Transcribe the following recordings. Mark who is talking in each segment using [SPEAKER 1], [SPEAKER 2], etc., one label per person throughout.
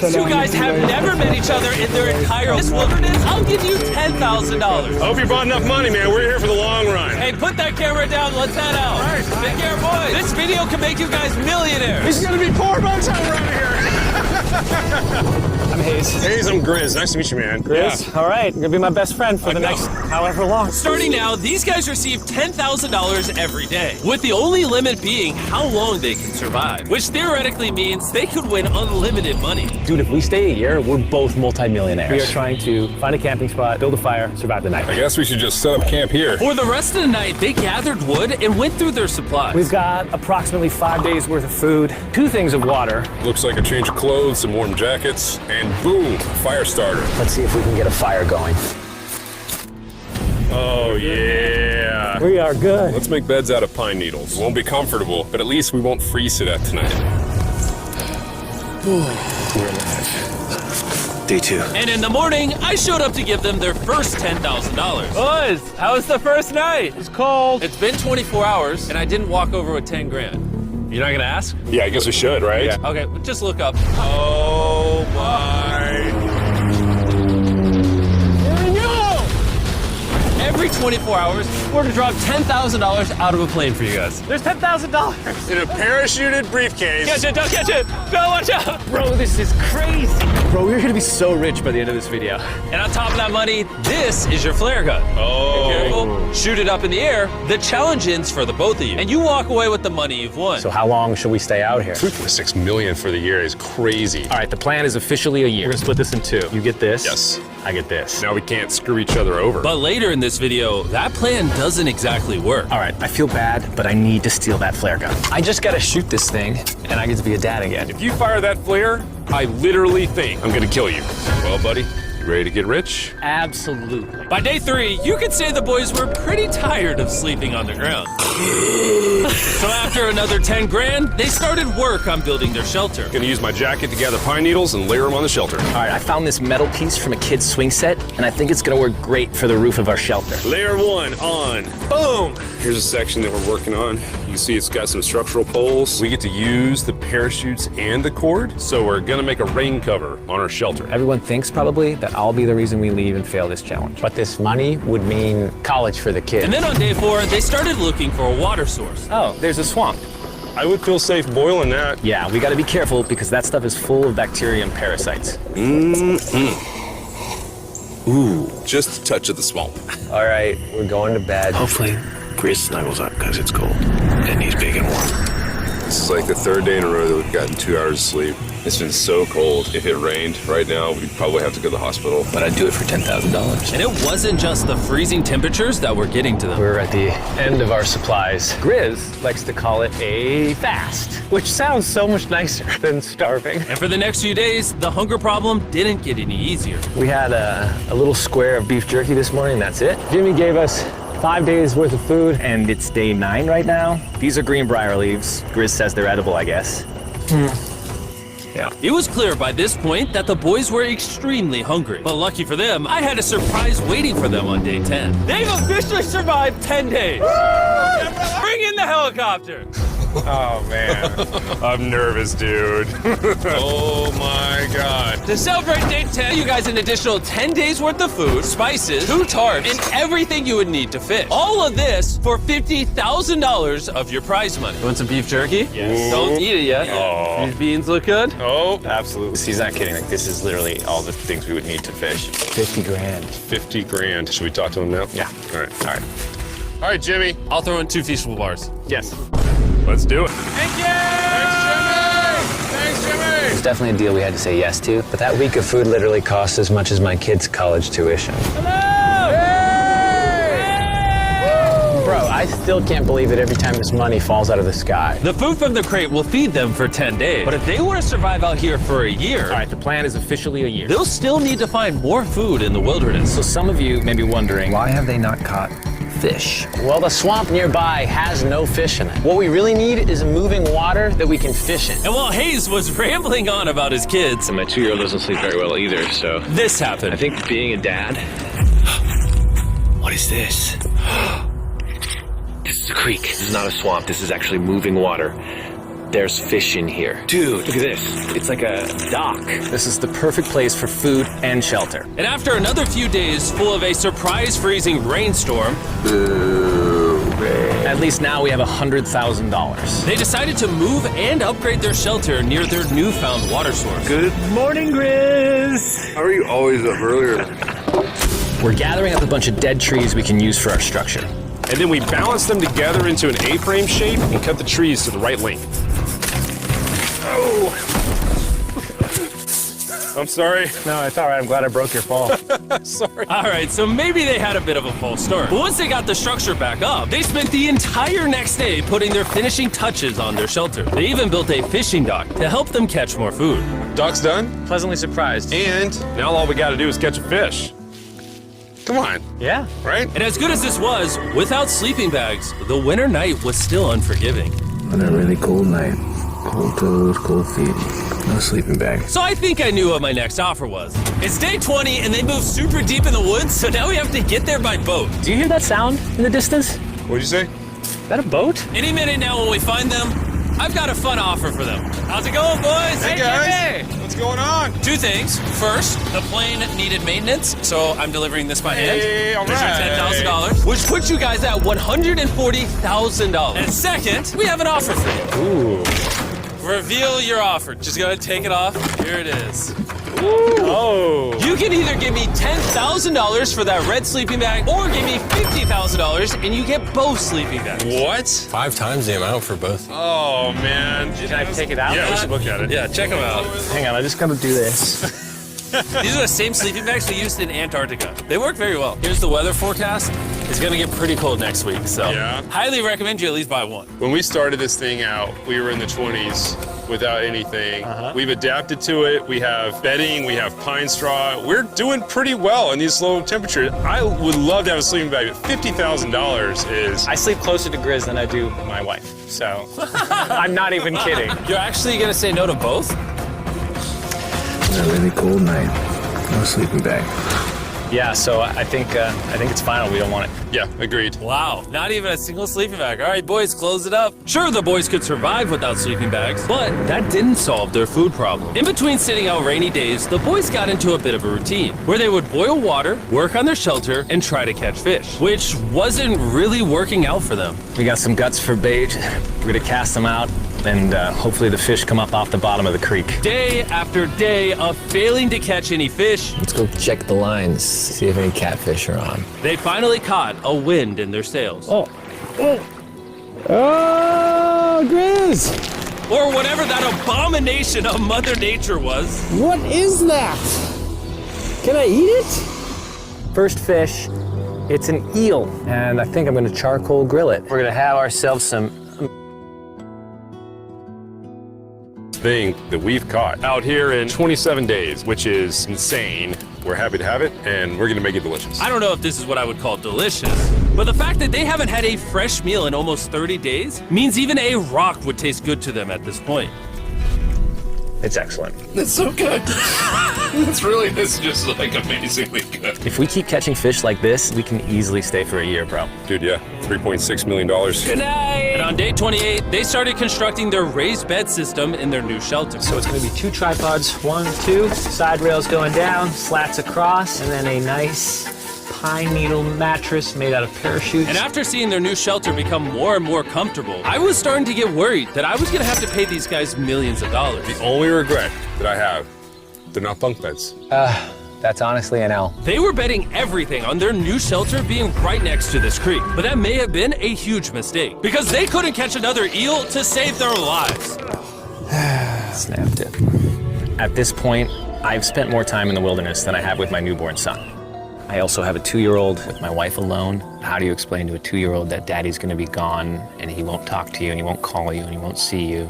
[SPEAKER 1] These two guys have never met each other in their entire wilderness. I'll give you $10,000.
[SPEAKER 2] I hope you brought enough money, man. We're here for the long run.
[SPEAKER 1] Hey, put that camera down. Let's head out.
[SPEAKER 2] All right.
[SPEAKER 1] Take care, boys. This video can make you guys millionaires.
[SPEAKER 2] He's gonna be poor by the time we're out of here.
[SPEAKER 3] I'm Hayes.
[SPEAKER 2] Hayes, I'm Grizz. Nice to meet you, man.
[SPEAKER 3] Grizz? Yeah. All right, you're gonna be my best friend for the next however long.
[SPEAKER 1] Starting now, these guys receive $10,000 every day, with the only limit being how long they can survive, which theoretically means they could win unlimited money.
[SPEAKER 3] Dude, if we stay a year, we're both multimillionaires. We are trying to find a camping spot, build a fire, survive the night.
[SPEAKER 4] I guess we should just set up camp here.
[SPEAKER 1] For the rest of the night, they gathered wood and went through their supplies.
[SPEAKER 3] We've got approximately 5 days worth of food, 2 things of water.
[SPEAKER 4] Looks like a change of clothes, some warm jackets, and boom, fire starter.
[SPEAKER 3] Let's see if we can get a fire going.
[SPEAKER 4] Oh, yeah.
[SPEAKER 3] We are good.
[SPEAKER 4] Let's make beds out of pine needles. Won't be comfortable, but at least we won't freeze to death tonight.
[SPEAKER 5] We're alive. Day 2.
[SPEAKER 1] And in the morning, I showed up to give them their first $10,000. Boys, how was the first night?
[SPEAKER 3] It's cold.
[SPEAKER 1] It's been 24 hours, and I didn't walk over with 10 grand. You're not gonna ask?
[SPEAKER 4] Yeah, I guess we should, right?
[SPEAKER 1] Yeah. Okay, just look up.
[SPEAKER 4] Oh, my.
[SPEAKER 1] Every 24 hours, we're to drop $10,000 out of a plane for you guys.
[SPEAKER 3] There's $10,000.
[SPEAKER 2] In a parachuted briefcase.
[SPEAKER 1] Catch it, don't catch it. No, watch out.
[SPEAKER 3] Bro, this is crazy. Bro, we're gonna be so rich by the end of this video.
[SPEAKER 1] And on top of that money, this is your flare gun.
[SPEAKER 4] Oh.
[SPEAKER 1] Be careful, shoot it up in the air. The challenge ends for the both of you. And you walk away with the money you've won.
[SPEAKER 3] So how long should we stay out here?
[SPEAKER 4] $6 million for the year is crazy.
[SPEAKER 3] All right, the plan is officially a year. We're gonna split this in 2. You get this.
[SPEAKER 4] Yes.
[SPEAKER 3] I get this.
[SPEAKER 4] Now we can't screw each other over.
[SPEAKER 1] But later in this video, that plan doesn't exactly work.
[SPEAKER 3] All right, I feel bad, but I need to steal that flare gun. I just gotta shoot this thing, and I get to be a dad again.
[SPEAKER 4] If you fire that flare, I literally think I'm gonna kill you. Well, buddy, you ready to get rich?
[SPEAKER 3] Absolutely.
[SPEAKER 1] By day 3, you could say the boys were pretty tired of sleeping on the ground. So after another 10 grand, they started work on building their shelter.
[SPEAKER 4] Gonna use my jacket to gather pine needles and layer them on the shelter.
[SPEAKER 3] All right, I found this metal piece from a kid's swing set, and I think it's gonna work great for the roof of our shelter.
[SPEAKER 2] Layer 1 on. Boom.
[SPEAKER 4] Here's a section that we're working on. You can see it's got some structural poles. We get to use the parachutes and the cord, so we're gonna make a rain cover on our shelter.
[SPEAKER 3] Everyone thinks probably that I'll be the reason we leave and fail this challenge.
[SPEAKER 6] But this money would mean college for the kids.
[SPEAKER 1] And then on day 4, they started looking for a water source.
[SPEAKER 3] Oh, there's a swamp.
[SPEAKER 2] I would feel safe boiling that.
[SPEAKER 3] Yeah, we gotta be careful because that stuff is full of bacteria and parasites.
[SPEAKER 5] Ooh, just a touch of the swamp.
[SPEAKER 6] All right, we're going to bed.
[SPEAKER 5] Hopefully, Grizz snuggles up because it's cold and he's big and warm.
[SPEAKER 4] This is like the 3rd day in a row that we've gotten 2 hours of sleep. It's been so cold. If it rained right now, we'd probably have to go to the hospital.
[SPEAKER 5] But I'd do it for $10,000.
[SPEAKER 1] And it wasn't just the freezing temperatures that were getting to them.
[SPEAKER 6] We're at the end of our supplies.
[SPEAKER 3] Grizz likes to call it a fast, which sounds so much nicer than starving.
[SPEAKER 1] And for the next few days, the hunger problem didn't get any easier.
[SPEAKER 3] We had a little square of beef jerky this morning, that's it. Jimmy gave us 5 days worth of food, and it's day 9 right now. These are greenbrier leaves. Grizz says they're edible, I guess. Yeah.
[SPEAKER 1] It was clear by this point that the boys were extremely hungry. But lucky for them, I had a surprise waiting for them on day 10. They've officially survived 10 days. Bring in the helicopter.
[SPEAKER 2] Oh, man. I'm nervous, dude.
[SPEAKER 4] Oh my God.
[SPEAKER 1] To celebrate day 10, you guys an additional 10 days worth of food, spices, 2 tarps, and everything you would need to fish. All of this for $50,000 of your prize money. You want some beef jerky?
[SPEAKER 3] Yes.
[SPEAKER 1] Don't eat it yet.
[SPEAKER 2] Oh.
[SPEAKER 1] These beans look good.
[SPEAKER 2] Oh,
[SPEAKER 4] Absolutely. He's not kidding. Like, this is literally all the things we would need to fish.
[SPEAKER 6] 50 grand.
[SPEAKER 4] 50 grand. Should we talk to him now?
[SPEAKER 3] Yeah.
[SPEAKER 4] All right. All right. All right, Jimmy.
[SPEAKER 1] I'll throw in 2 feastable bars.
[SPEAKER 3] Yes.
[SPEAKER 4] Let's do it.
[SPEAKER 1] Thank you!
[SPEAKER 4] Thanks, Jimmy.
[SPEAKER 6] It's definitely a deal we had to say yes to, but that week of food literally cost as much as my kids' college tuition. Bro, I still can't believe it every time this money falls out of the sky.
[SPEAKER 1] The food from the crate will feed them for 10 days. But if they want to survive out here for a year,
[SPEAKER 3] All right, the plan is officially a year.
[SPEAKER 1] they'll still need to find more food in the wilderness.
[SPEAKER 3] So some of you may be wondering,
[SPEAKER 6] Why have they not caught fish? Well, the swamp nearby has no fish in it. What we really need is moving water that we can fish in.
[SPEAKER 1] And while Hayes was rambling on about his kids,
[SPEAKER 5] And my 2-year-old doesn't sleep very well either, so
[SPEAKER 1] this happened.
[SPEAKER 5] I think being a dad. What is this? This is a creek. This is not a swamp. This is actually moving water.
[SPEAKER 3] there's fish in here. Dude, look at this. It's like a dock. This is the perfect place for food and shelter.
[SPEAKER 1] And after another few days full of a surprise freezing rainstorm,
[SPEAKER 3] At least now we have $100,000.
[SPEAKER 1] they decided to move and upgrade their shelter near their newfound water source.
[SPEAKER 3] Good morning, Grizz.
[SPEAKER 2] How are you always up earlier?
[SPEAKER 3] We're gathering up a bunch of dead trees we can use for our structure.
[SPEAKER 4] And then we balance them together into an A-frame shape and cut the trees to the right length. Oh! I'm sorry.
[SPEAKER 3] No, it's all right. I'm glad I broke your fall.
[SPEAKER 4] Sorry.
[SPEAKER 1] All right, so maybe they had a bit of a false start. But once they got the structure back up, they spent the entire next day putting their finishing touches on their shelter. They even built a fishing dock to help them catch more food.
[SPEAKER 4] Dock's done,
[SPEAKER 3] Pleasantly surprised.
[SPEAKER 4] and now all we gotta do is catch a fish. Come on,
[SPEAKER 3] Yeah.
[SPEAKER 4] right?
[SPEAKER 1] And as good as this was, without sleeping bags, the winter night was still unforgiving.
[SPEAKER 5] On a really cold night, cold toes, cold feet, no sleeping bag.
[SPEAKER 1] So I think I knew what my next offer was. It's day 20 and they moved super deep in the woods, so now we have to get there by boat.
[SPEAKER 3] Do you hear that sound in the distance?
[SPEAKER 4] What'd you say?
[SPEAKER 3] Is that a boat?
[SPEAKER 1] Any minute now when we find them, I've got a fun offer for them. How's it going, boys?
[SPEAKER 4] Hey guys, what's going on?
[SPEAKER 1] Two things. First, the plane needed maintenance, so I'm delivering this by hand.
[SPEAKER 4] Hey, all
[SPEAKER 1] There's your
[SPEAKER 4] right.
[SPEAKER 1] $10,000, which puts you guys at $140,000. And second, we have an offer for you.
[SPEAKER 3] Ooh.
[SPEAKER 1] Reveal your offer. Just go ahead and take it off. Here it is.
[SPEAKER 3] Oh.
[SPEAKER 1] You can either give me $10,000 for that red sleeping bag, or give me $50,000 and you get both sleeping bags.
[SPEAKER 4] What?
[SPEAKER 2] 5 times the amount for both.
[SPEAKER 4] Oh man.
[SPEAKER 3] Can I take it out?
[SPEAKER 4] Yeah, we should look at it.
[SPEAKER 1] Yeah, check them out.
[SPEAKER 3] Hang on, I just gotta do this.
[SPEAKER 1] These are the same sleeping bags we used in Antarctica. They work very well. Here's the weather forecast. It's gonna get pretty cold next week, so
[SPEAKER 4] Yeah.
[SPEAKER 1] highly recommend you at least buy one.
[SPEAKER 4] When we started this thing out, we were in the 20s without anything. We've adapted to it. We have bedding, we have pine straw. We're doing pretty well in these low temperatures. I would love to have a sleeping bag, but $50,000 is...
[SPEAKER 3] I sleep closer to Grizz than I do my wife, so I'm not even kidding.
[SPEAKER 1] You're actually gonna say no to both?
[SPEAKER 5] On a really cold night, no sleeping bag.
[SPEAKER 3] Yeah, so I think it's final. We don't want it.
[SPEAKER 4] Yeah, agreed.
[SPEAKER 1] Wow, not even a single sleeping bag. All right, boys, close it up. Sure, the boys could survive without sleeping bags, but that didn't solve their food problem. In between sitting out rainy days, the boys got into a bit of a routine where they would boil water, work on their shelter, and try to catch fish, which wasn't really working out for them.
[SPEAKER 3] We got some guts for bait. We're gonna cast them out, and hopefully the fish come up off the bottom of the creek.
[SPEAKER 1] Day after day of failing to catch any fish,
[SPEAKER 7] Let's go check the lines, see if any catfish are on.
[SPEAKER 1] they finally caught a wind in their sails.
[SPEAKER 7] Oh, Grizz!
[SPEAKER 1] Or whatever that abomination of Mother Nature was.
[SPEAKER 7] What is that? Can I eat it?
[SPEAKER 3] First fish, it's an eel, and I think I'm gonna charcoal grill it. We're gonna have ourselves some
[SPEAKER 4] thing that we've caught out here in 27 days, which is insane. We're happy to have it, and we're gonna make it delicious.
[SPEAKER 1] I don't know if this is what I would call delicious, but the fact that they haven't had a fresh meal in almost 30 days means even a rock would taste good to them at this point.
[SPEAKER 3] It's excellent.
[SPEAKER 2] It's so good. It's just like amazingly good.
[SPEAKER 3] If we keep catching fish like this, we can easily stay for a year, bro.
[SPEAKER 4] Dude, yeah, $3.6 million.
[SPEAKER 1] Good night! And on day 28, they started constructing their raised bed system in their new shelter.
[SPEAKER 8] So it's going to be 2 tripods, 1, 2, side rails going down, slats across, and then a nice pine needle mattress made out of parachutes.
[SPEAKER 1] And after seeing their new shelter become more and more comfortable, I was starting to get worried that I was gonna have to pay these guys millions of dollars.
[SPEAKER 4] The only regret that I have, they're not bunk beds.
[SPEAKER 3] That's honestly an L.
[SPEAKER 1] They were betting everything on their new shelter being right next to this creek, but that may have been a huge mistake because they couldn't catch another eel to save their lives.
[SPEAKER 3] Snapped it. At this point, I've spent more time in the wilderness than I have with my newborn son. I also have a 2-year-old with my wife alone. How do you explain to a 2-year-old that daddy's gonna be gone and he won't talk to you and he won't call you and he won't see you?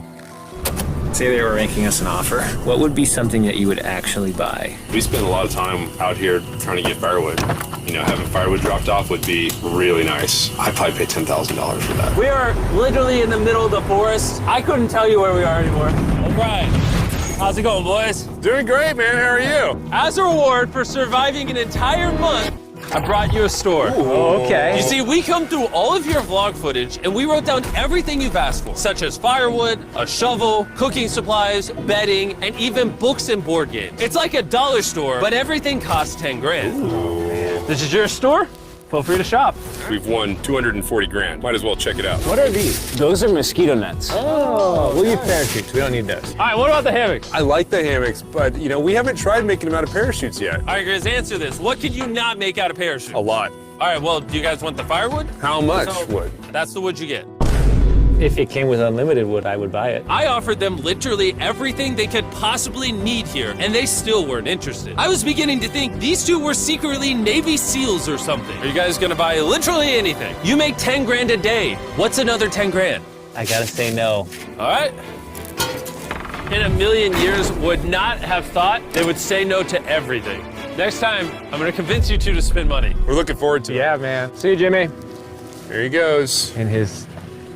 [SPEAKER 8] Say they were making us an offer. What would be something that you would actually buy?
[SPEAKER 4] We spend a lot of time out here trying to get firewood. You know, having firewood dropped off would be really nice. I'd probably pay $10,000 for that.
[SPEAKER 1] We are literally in the middle of the forest. I couldn't tell you where we are anymore. O'Brien, how's it going, boys?
[SPEAKER 4] Doing great, man. How are you?
[SPEAKER 1] As a reward for surviving an entire month I brought you a store.
[SPEAKER 8] Oh, okay.
[SPEAKER 1] You see, we come through all of your vlog footage and we wrote down everything you've asked for, such as firewood, a shovel, cooking supplies, bedding, and even books and board games. It's like a dollar store, but everything costs 10 grand.
[SPEAKER 8] This is your store? Feel free to shop.
[SPEAKER 4] We've won 240 grand. Might as well check it out.
[SPEAKER 6] What are these? Those are mosquito nets.
[SPEAKER 8] Oh, we'll use parachutes. We don't need those. All right, what about the hammocks?
[SPEAKER 4] I like the hammocks, but you know, we haven't tried making them out of parachutes yet.
[SPEAKER 1] All right, Grizz, answer this. What could you not make out of parachute?
[SPEAKER 4] A lot.
[SPEAKER 1] All right, well, do you guys want the firewood?
[SPEAKER 4] How much
[SPEAKER 1] So,
[SPEAKER 4] wood?
[SPEAKER 1] That's the wood you get.
[SPEAKER 8] If it came with unlimited wood, I would buy it.
[SPEAKER 1] I offered them literally everything they could possibly need here, and they still weren't interested. I was beginning to think these two were secretly Navy SEALs or something. Are you guys gonna buy literally anything? You make 10 grand a day. What's another 10 grand?
[SPEAKER 8] I gotta say no.
[SPEAKER 1] All right. In a million years, would not have thought they would say no to everything. Next time, I'm gonna convince you two to spend money.
[SPEAKER 4] We're looking forward to it.
[SPEAKER 8] Yeah, man. See you, Jimmy.
[SPEAKER 4] Here he goes.
[SPEAKER 8] In his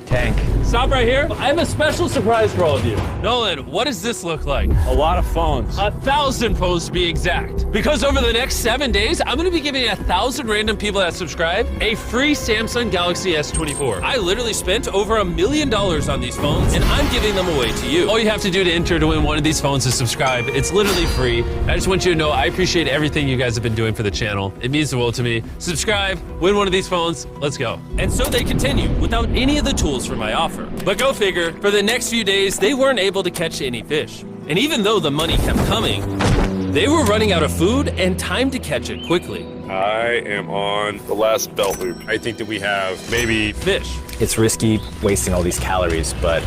[SPEAKER 8] tank.
[SPEAKER 1] Stop right here. I have a special surprise for all of you. Nolan, what does this look like?
[SPEAKER 8] A lot of phones.
[SPEAKER 1] 1,000 phones to be exact. Because over the next 7 days, I'm gonna be giving 1,000 random people that subscribe a free Samsung Galaxy S24. I literally spent over $1 million on these phones, and I'm giving them away to you. All you have to do to enter to win one of these phones is subscribe. It's literally free. I just want you to know I appreciate everything you guys have been doing for the channel. It means the world to me. Subscribe, win one of these phones, let's go. And so they continue without any of the tools for my offer. But go figure, for the next few days, they weren't able to catch any fish. And even though the money kept coming, they were running out of food and time to catch it quickly.
[SPEAKER 4] I am on the last belt loop. I think that we have maybe
[SPEAKER 1] Fish.
[SPEAKER 3] It's risky wasting all these calories, but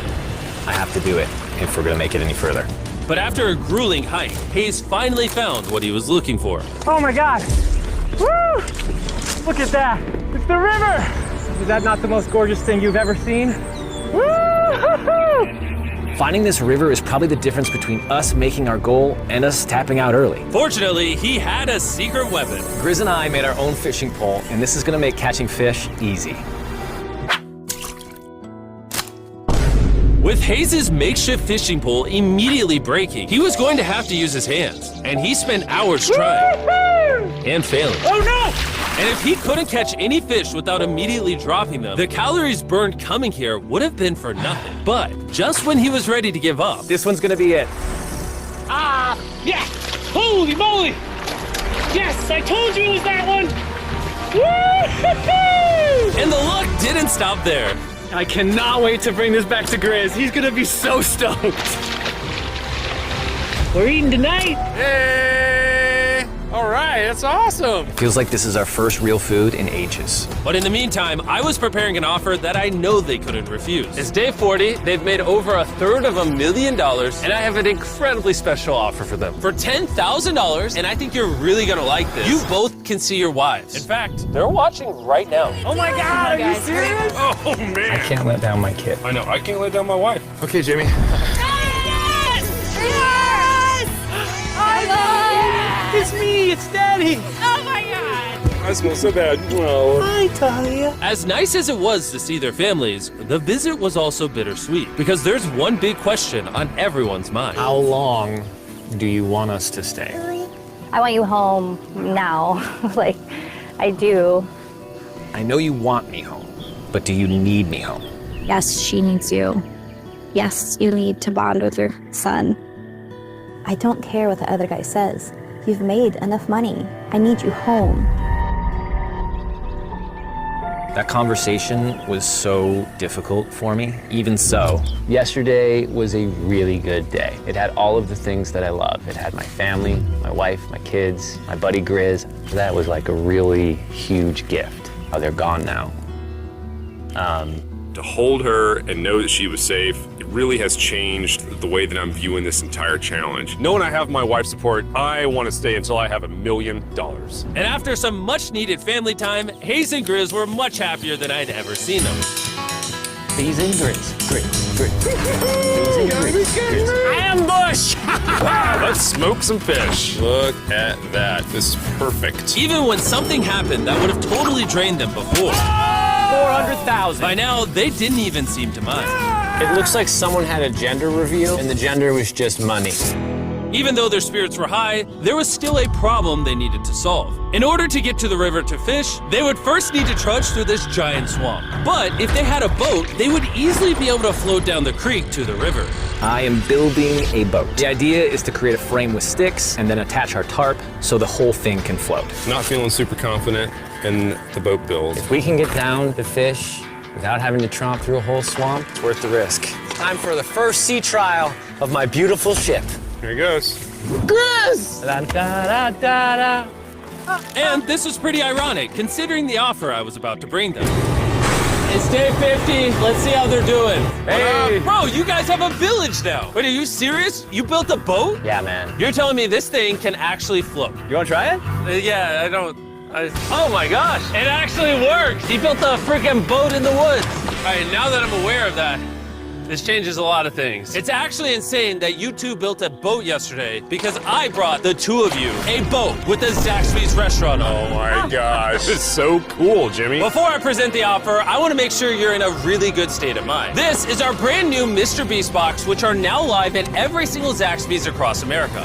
[SPEAKER 3] I have to do it if we're gonna make it any further.
[SPEAKER 1] But after a grueling hike, Hayes finally found what he was looking for.
[SPEAKER 8] Oh my God. Woo! Look at that. It's the river. Is that not the most gorgeous thing you've ever seen? Woo-hoo-hoo!
[SPEAKER 3] Finding this river is probably the difference between us making our goal and us tapping out early.
[SPEAKER 1] Fortunately, he had a secret weapon.
[SPEAKER 3] Grizz and I made our own fishing pole, and this is gonna make catching fish easy.
[SPEAKER 1] With Hayes' makeshift fishing pole immediately breaking, he was going to have to use his hands. And he spent hours trying and failing.
[SPEAKER 8] Oh no!
[SPEAKER 1] And if he couldn't catch any fish without immediately dropping them, the calories burned coming here would have been for nothing. But just when he was ready to give up,
[SPEAKER 3] This one's gonna be it.
[SPEAKER 8] Ah! Yeah! Holy moly! Yes, I told you it was that one! Woo-hoo-hoo!
[SPEAKER 1] and the luck didn't stop there.
[SPEAKER 8] I cannot wait to bring this back to Grizz. He's gonna be so stoked. We're eating tonight.
[SPEAKER 4] Hey! All right, that's awesome.
[SPEAKER 3] Feels like this is our first real food in ages.
[SPEAKER 1] But in the meantime, I was preparing an offer that I know they couldn't refuse. It's day 40, they've made over $250,000, and I have an incredibly special offer for them. For $10,000, and I think you're really gonna like this, you both can see your wives. In fact, they're watching right now.
[SPEAKER 8] Oh my God, are you serious?
[SPEAKER 4] Oh man.
[SPEAKER 3] Can't let down my kid.
[SPEAKER 4] I know, I can't let down my wife.
[SPEAKER 3] Okay, Jimmy.
[SPEAKER 8] It's me, it's Daddy.
[SPEAKER 4] I smell so bad. Well,
[SPEAKER 8] Hi, Talia.
[SPEAKER 1] As nice as it was to see their families, the visit was also bittersweet, because there's one big question on everyone's mind.
[SPEAKER 8] How long do you want us to stay?
[SPEAKER 9] I want you home now. Like, I do.
[SPEAKER 3] I know you want me home, but do you need me home?
[SPEAKER 9] Yes, she needs you. Yes, you need to bond with your son. I don't care what the other guy says. You've made enough money. I need you home.
[SPEAKER 3] That conversation was so difficult for me. Even so, yesterday was a really good day. It had all of the things that I love. It had my family, my wife, my kids, my buddy Grizz. That was like a really huge gift. Oh, they're gone now.
[SPEAKER 4] to hold her and know that she was safe, it really has changed the way that I'm viewing this entire challenge. Knowing I have my wife's support, I want to stay until I have $1 million.
[SPEAKER 1] And after some much needed family time, Hayes and Grizz were much happier than I'd ever seen them.
[SPEAKER 3] Hayes and Grizz. Hayes and Grizz.
[SPEAKER 1] Ambush!
[SPEAKER 4] Wow, let's smoke some fish. Look at that. This is perfect.
[SPEAKER 1] Even when something happened that would have totally drained them before,
[SPEAKER 8] 400,000.
[SPEAKER 1] by now they didn't even seem to mind.
[SPEAKER 6] It looks like someone had a gender reveal, and the gender was just money.
[SPEAKER 1] Even though their spirits were high, there was still a problem they needed to solve. In order to get to the river to fish, they would first need to trudge through this giant swamp. But if they had a boat, they would easily be able to float down the creek to the river.
[SPEAKER 3] I am building a boat. The idea is to create a frame with sticks and then attach our tarp so the whole thing can float.
[SPEAKER 4] Not feeling super confident in the boat build.
[SPEAKER 6] If we can get down to fish without having to tromp through a whole swamp,
[SPEAKER 3] It's worth the risk.
[SPEAKER 6] time for the first sea trial of my beautiful ship.
[SPEAKER 4] Here he goes.
[SPEAKER 6] Da-da-da-da-da.
[SPEAKER 1] And this was pretty ironic, considering the offer I was about to bring them. It's day 50. Let's see how they're doing.
[SPEAKER 3] Hey.
[SPEAKER 1] Bro, you guys have a village now. Wait, are you serious? You built a boat?
[SPEAKER 6] Yeah, man.
[SPEAKER 1] You're telling me this thing can actually float?
[SPEAKER 3] You want to try it?
[SPEAKER 1] Yeah, I don't. Oh my gosh, it actually works. He built a freaking boat in the woods. All right, now that I'm aware of that, this changes a lot of things. It's actually insane that you two built a boat yesterday because I brought the two of you a boat with the Zaxby's restaurant on it.
[SPEAKER 4] Oh my gosh, it's so cool, Jimmy.
[SPEAKER 1] Before I present the offer, I want to make sure you're in a really good state of mind. This is our brand new Mrbeast box, which are now live at every single Zaxby's across America.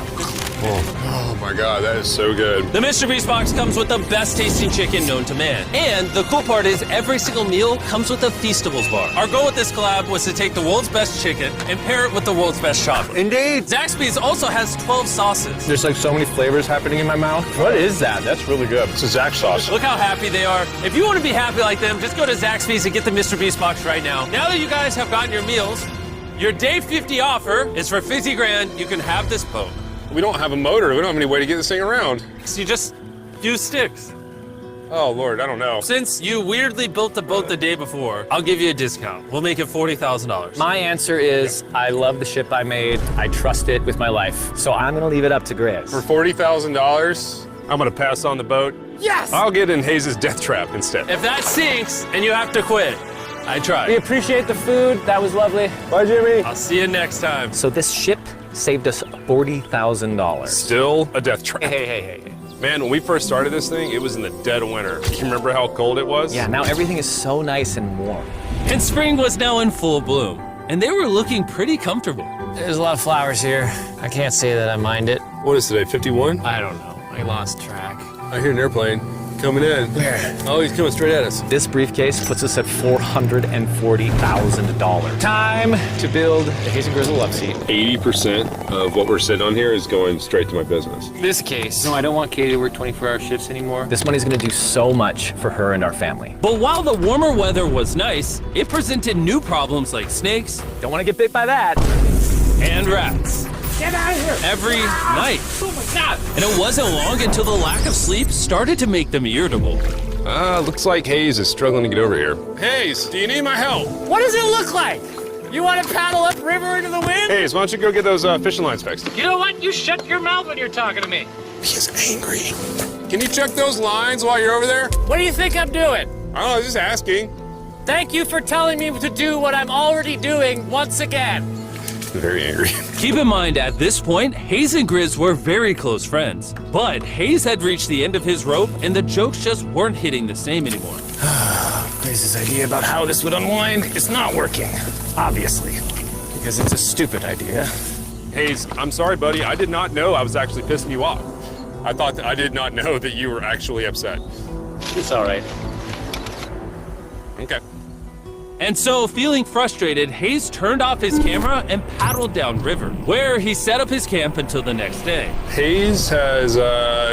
[SPEAKER 4] Oh my god, that is so good.
[SPEAKER 1] The Mrbeast box comes with the best tasting chicken known to man. And the cool part is every single meal comes with a Feastables bar. Our goal with this collab was to take the world's best chicken and pair it with the world's best chocolate.
[SPEAKER 3] Indeed.
[SPEAKER 1] Zaxby's also has 12 sauces.
[SPEAKER 3] There's like so many flavors happening in my mouth. What is that? That's really good.
[SPEAKER 4] It's a Zax sauce.
[SPEAKER 1] Look how happy they are. If you want to be happy like them, just go to Zaxby's and get the Mrbeast box right now. Now that you guys have gotten your meals, your day 50 offer is for 50 grand. You can have this boat.
[SPEAKER 4] We don't have a motor. We don't have any way to get this thing around.
[SPEAKER 1] So you just use sticks.
[SPEAKER 4] Oh Lord, I don't know.
[SPEAKER 1] Since you weirdly built the boat the day before, I'll give you a discount. We'll make it $40,000.
[SPEAKER 3] My answer is I love the ship I made. I trust it with my life. So I'm going to leave it up to Grizz.
[SPEAKER 4] For $40,000, I'm gonna pass on the boat.
[SPEAKER 1] Yes!
[SPEAKER 4] I'll get in Hayes' death trap instead.
[SPEAKER 1] If that sinks and you have to quit, I tried.
[SPEAKER 3] We appreciate the food. That was lovely. Bye, Jimmy.
[SPEAKER 1] I'll see you next time.
[SPEAKER 3] So this ship saved us $40,000.
[SPEAKER 4] Still a death trap.
[SPEAKER 3] Hey.
[SPEAKER 4] Man, when we first started this thing, it was in the dead of winter. You remember how cold it was?
[SPEAKER 3] Yeah, now everything is so nice and warm.
[SPEAKER 1] And spring was now in full bloom, and they were looking pretty comfortable.
[SPEAKER 6] There's a lot of flowers here. I can't say that I mind it.
[SPEAKER 4] What is today, 51?
[SPEAKER 6] I don't know. I lost track.
[SPEAKER 4] I hear an airplane coming in.
[SPEAKER 6] Where?
[SPEAKER 4] Oh, he's coming straight at us.
[SPEAKER 3] This briefcase puts us at $440,000. Time to build the Hayes and Grizzle love seat.
[SPEAKER 4] 80% of what we're sitting on here is going straight to my business.
[SPEAKER 6] This case.
[SPEAKER 3] No, I don't want Katie to work 24-hour shifts anymore. This money's gonna do so much for her and our family.
[SPEAKER 1] But while the warmer weather was nice, it presented new problems like snakes
[SPEAKER 3] Don't want to get bit by that.
[SPEAKER 1] and rats.
[SPEAKER 7] Get out of here!
[SPEAKER 1] Every night.
[SPEAKER 7] Oh my God!
[SPEAKER 1] And it wasn't long until the lack of sleep started to make them irritable.
[SPEAKER 4] Looks like Hayes is struggling to get over here. Hayes, do you need my help?
[SPEAKER 7] What does it look like? You want to paddle upriver into the wind?
[SPEAKER 4] Hayes, why don't you go get those fishing lines fixed?
[SPEAKER 7] You know what? You shut your mouth when you're talking to me.
[SPEAKER 4] He's angry. Can you check those lines while you're over there?
[SPEAKER 7] What do you think I'm doing?
[SPEAKER 4] I don't know, just asking.
[SPEAKER 7] Thank you for telling me to do what I'm already doing once again.
[SPEAKER 4] Very angry.
[SPEAKER 1] Keep in mind, at this point, Hayes and Grizz were very close friends. But Hayes had reached the end of his rope, and the jokes just weren't hitting the same anymore.
[SPEAKER 6] Grace's idea about how this would unwind is not working, obviously, because it's a stupid idea.
[SPEAKER 4] Hayes, I'm sorry, buddy. I did not know I was actually pissing you off. I did not know that you were actually upset.
[SPEAKER 3] It's all right.
[SPEAKER 4] Okay.
[SPEAKER 1] And so, feeling frustrated, Hayes turned off his camera and paddled downriver, where he set up his camp until the next day.
[SPEAKER 4] Hayes has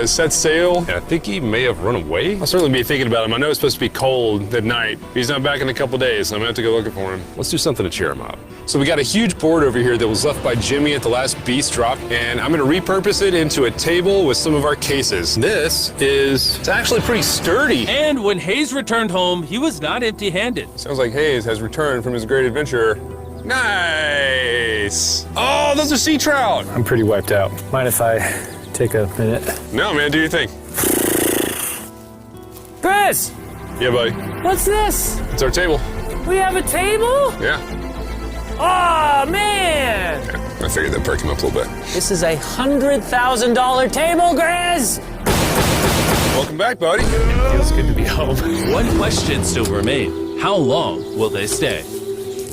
[SPEAKER 4] set sail, and I think he may have run away. I'll certainly be thinking about him. I know it's supposed to be cold at night. He's not back in a couple days, so I'm gonna have to go looking for him. Let's do something to cheer him up. So we got a huge board over here that was left by Jimmy at the last beast drop, and I'm gonna repurpose it into a table with some of our cases. It's actually pretty sturdy.
[SPEAKER 1] And when Hayes returned home, he was not empty-handed.
[SPEAKER 4] Sounds like Hayes has returned from his great adventure. Nice. Oh, those are sea trout.
[SPEAKER 3] I'm pretty wiped out. Mind if I take a minute?
[SPEAKER 4] No, man, do your thing.
[SPEAKER 7] Chris,
[SPEAKER 4] Yeah, buddy.
[SPEAKER 7] what's this?
[SPEAKER 4] It's our table.
[SPEAKER 7] We have a table?
[SPEAKER 4] Yeah.
[SPEAKER 7] Oh man!
[SPEAKER 4] I figured that'd perk him up a little bit.
[SPEAKER 7] This is a $100,000 table, Grizz!
[SPEAKER 4] Welcome back, buddy.
[SPEAKER 3] Feels good to be home.
[SPEAKER 1] One question still remained. How long will they stay?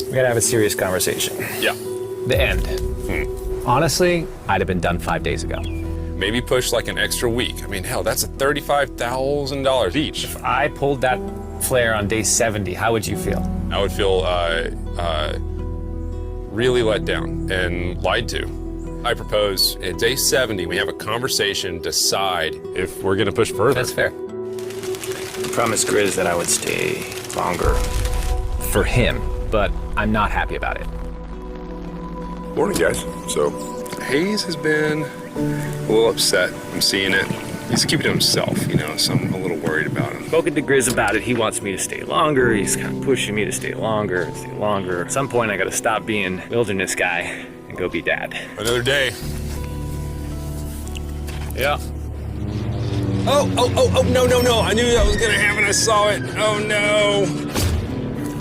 [SPEAKER 3] We gotta have a serious conversation.
[SPEAKER 4] Yeah.
[SPEAKER 3] The end. Honestly, I'd have been done 5 days ago.
[SPEAKER 4] Maybe push like an extra week. I mean, hell, that's a $35,000 each.
[SPEAKER 3] If I pulled that flare on day 70, how would you feel?
[SPEAKER 4] I would feel really let down and lied to. I propose at day 70, we have a conversation, decide if we're gonna push further.
[SPEAKER 3] That's fair.
[SPEAKER 5] I promised Grizz that I would stay longer.
[SPEAKER 3] For him, but I'm not happy about it.
[SPEAKER 4] Morning, guys. So, Hayes has been a little upset. I'm seeing it. He's keeping it to himself, you know, so I'm a little worried about him.
[SPEAKER 3] Spoken to Grizz about it. He wants me to stay longer. He's kind of pushing me to stay longer and stay longer. At some point, I gotta stop being wilderness guy and go be dad.
[SPEAKER 4] Another day.
[SPEAKER 3] Yeah.
[SPEAKER 4] Oh, no. I knew that was gonna happen. I saw it. Oh, no.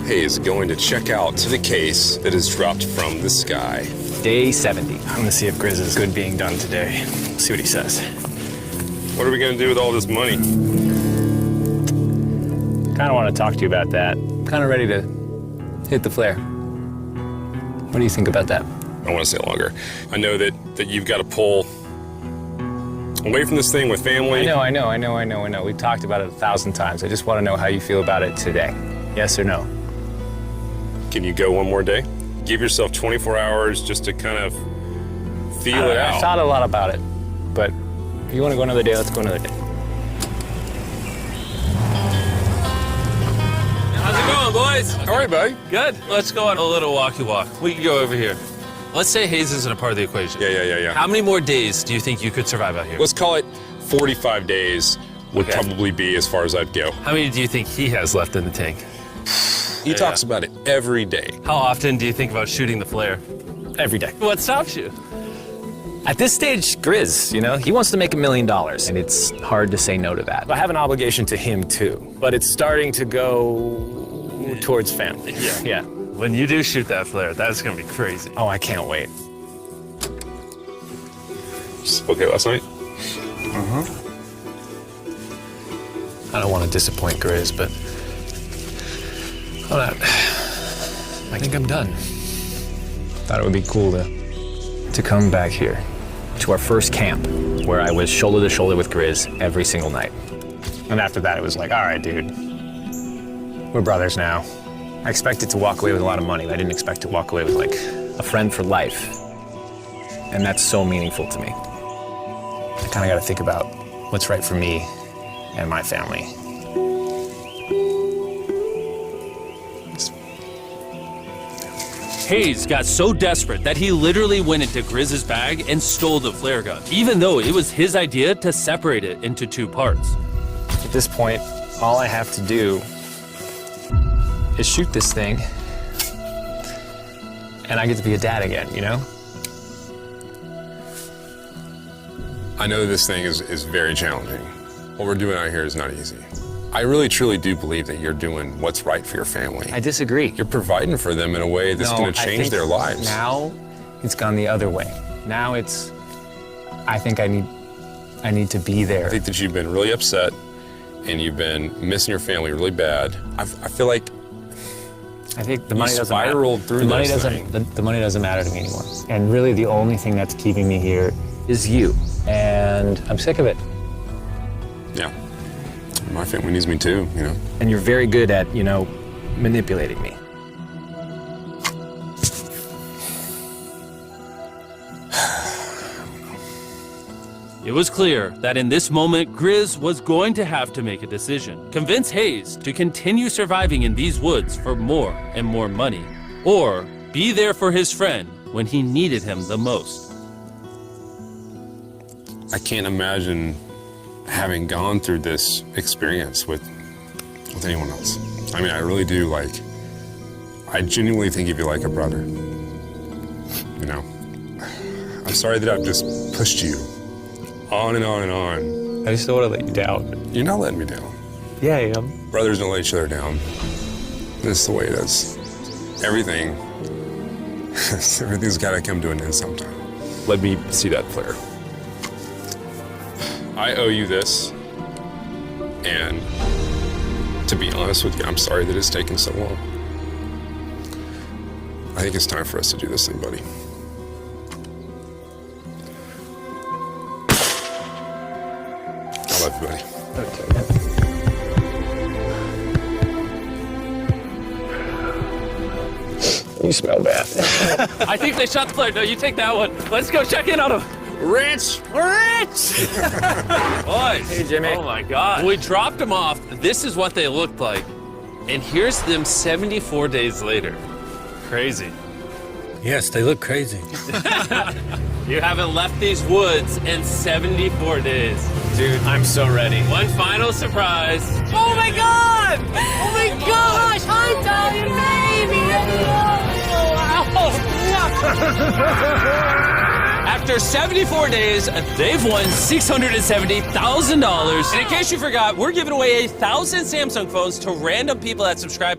[SPEAKER 4] Hayes going to check out to the case that is dropped from the sky.
[SPEAKER 3] Day 70.
[SPEAKER 5] I'm gonna see if Grizz is good being done today. See what he says.
[SPEAKER 4] What are we gonna do with all this money?
[SPEAKER 3] Kind of want to talk to you about that. Kind of ready to hit the flare. What do you think about that?
[SPEAKER 4] I want to stay longer. I know that you've got to pull away from this thing with family.
[SPEAKER 3] I know. We've talked about it 1,000 times. I just want to know how you feel about it today. Yes or no?
[SPEAKER 4] Can you go one more day? Give yourself 24 hours just to kind of feel it out.
[SPEAKER 3] I thought a lot about it, but if you want to go another day, let's go another day.
[SPEAKER 1] How's it going, boys?
[SPEAKER 4] All right, buddy.
[SPEAKER 1] Good. Let's go on a little walkie walk. We can go over here. Let's say Hayes isn't a part of the equation.
[SPEAKER 4] Yeah.
[SPEAKER 1] How many more days do you think you could survive out here?
[SPEAKER 4] Let's call it 45 days would
[SPEAKER 1] Okay.
[SPEAKER 4] probably be as far as I'd go.
[SPEAKER 1] How many do you think he has left in the tank?
[SPEAKER 4] He talks about it every day.
[SPEAKER 1] How often do you think about shooting the flare?
[SPEAKER 3] Every day.
[SPEAKER 1] What stops you?
[SPEAKER 3] At this stage, Grizz, you know, he wants to make $1 million, and it's hard to say no to that. I have an obligation to him too, but it's starting to go towards family. Yeah.
[SPEAKER 1] When you do shoot that flare, that's gonna be crazy.
[SPEAKER 3] Oh, I can't wait.
[SPEAKER 4] Okay, last night?
[SPEAKER 5] I don't want to disappoint Grizz, but I think I'm done.
[SPEAKER 3] Thought it would be cool to come back here to our first camp where I was shoulder to shoulder with Grizz every single night. And after that, it was like, all right, dude, we're brothers now. I expected to walk away with a lot of money, but I didn't expect to walk away with like a friend for life. And that's so meaningful to me. I kind of got to think about what's right for me and my family.
[SPEAKER 1] Hayes got so desperate that he literally went into Grizz's bag and stole the flare gun, even though it was his idea to separate it into two parts.
[SPEAKER 3] At this point, all I have to do is shoot this thing, and I get to be a dad again, you know?
[SPEAKER 4] I know this thing is very challenging. What we're doing out here is not easy. I really, truly do believe that you're doing what's right for your family.
[SPEAKER 3] I disagree.
[SPEAKER 4] You're providing for them in a way that's going to change their lives.
[SPEAKER 3] Now, it's gone the other way. Now it's, I think I need to be there.
[SPEAKER 4] I think that you've been really upset and you've been missing your family really bad. I feel like
[SPEAKER 3] I think the money doesn't matter.
[SPEAKER 4] spiraled through
[SPEAKER 3] the money
[SPEAKER 4] this
[SPEAKER 3] doesn't.
[SPEAKER 4] thing.
[SPEAKER 3] The money doesn't matter to me anymore. And really, the only thing that's keeping me here is you. And I'm sick of it.
[SPEAKER 4] Yeah. My family needs me too, you know.
[SPEAKER 3] And you're very good at, you know, manipulating me.
[SPEAKER 1] It was clear that in this moment, Grizz was going to have to make a decision. Convince Hayes to continue surviving in these woods for more and more money, or be there for his friend when he needed him the most.
[SPEAKER 4] I can't imagine having gone through this experience with anyone else. I mean, I really do, I genuinely think of you like a brother. You know? I'm sorry that I've just pushed you on and on and on.
[SPEAKER 3] I just don't want to let you down.
[SPEAKER 4] You're not letting me down.
[SPEAKER 3] Yeah, I am.
[SPEAKER 4] Brothers don't let each other down. This is the way it is. Everything's got to come to an end sometime. Let me see that flare. I owe you this, and to be honest with you, I'm sorry that it's taken so long. I think it's time for us to do this thing, buddy. I love you, buddy.
[SPEAKER 6] You smell bad.
[SPEAKER 1] I think they shot the player. No, you take that one. Let's go check in on him.
[SPEAKER 4] Rich!
[SPEAKER 1] Rich! Boys.
[SPEAKER 3] Hey, Jimmy.
[SPEAKER 1] Oh my God. We dropped them off. This is what they looked like. And here's them 74 days later. Crazy.
[SPEAKER 5] Yes, they look crazy.
[SPEAKER 1] You haven't left these woods in 74 days.
[SPEAKER 3] Dude, I'm so ready.
[SPEAKER 1] One final surprise.
[SPEAKER 7] Oh my God! Oh my gosh! Hi, Dolly, baby!
[SPEAKER 1] After 74 days, they've won $670,000. And in case you forgot, we're giving away 1,000 Samsung phones to random people that subscribe.